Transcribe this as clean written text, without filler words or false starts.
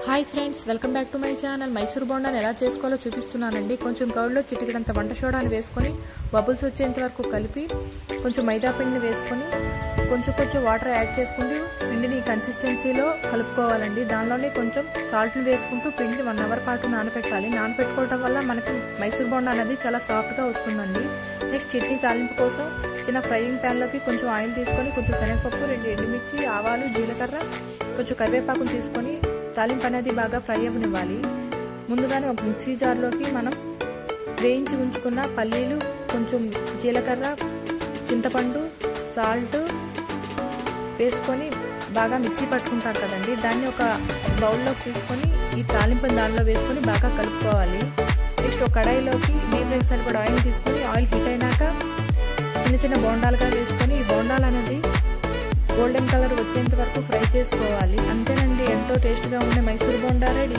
Hi friends, welcome back to my channel. Mysore బోండాను ఎలా చేసుకోవాలో చూపిస్తున్నానండి. కొంచెం కర్డ్లో చిటికెడంత వంట సోడాని వేసుకొని బబుల్స్ వచ్చేంత వరకు కలిపి కొంచెం మైదా పిండిని వేసుకొని కొంచెం వాటర్ యాడ్ చేసుకుంటూ పిండిని కన్సిస్టెన్సీలో కలుపుకోవాలండి. దానిలోనే కొంచెం సాల్ట్ని వేసుకుంటూ పిండిని 1 అవర్ పాటు నానబెట్టాలి. నానబెట్టుకోవడం వల్ల మనకి మైసూర్ బోండా అనేది చాలా సాఫ్ట్గా వస్తుందండి. నెక్స్ట్ చట్నీ తాలింపు కోసం చిన్న ఫ్రైయింగ్ ప్యాన్లోకి కొంచెం ఆయిల్ తీసుకొని కొంచెం శనగపప్పు, 2 ఎండుమిర్చి, ఆవాలు, జీలకర్ర, కొంచెం కరివేపాకును తీసుకొని తాలింపు అనేది బాగా ఫ్రై అవ్వనివ్వాలి. ముందుగానే ఒక మిక్సీ జార్లోకి మనం వేయించి ఉంచుకున్న పల్లీలు, కొంచెం జీలకర్ర, చింతపండు, సాల్ట్ వేసుకొని బాగా మిక్సీ పట్టుకుంటారు కదండి, దాన్ని ఒక బౌల్లోకి తీసుకొని ఈ తాలింపుని దానిలో వేసుకొని బాగా కలుపుకోవాలి. నెక్స్ట్ ఒక కడాయిలోకి డీప్ సరిపడా ఆయిల్ తీసుకొని ఆయిల్ హీట్ అయినాక చిన్న బోండాలుగా వేసుకొని ఈ బోండాలు అనేది గోల్డెన్ కలర్ వచ్చేంత వరకు ఫ్రై చేసుకోవాలి. అంతేనండి, ఎంతో టేస్ట్గా ఉండే మైసూర్ బోండా రెడీ.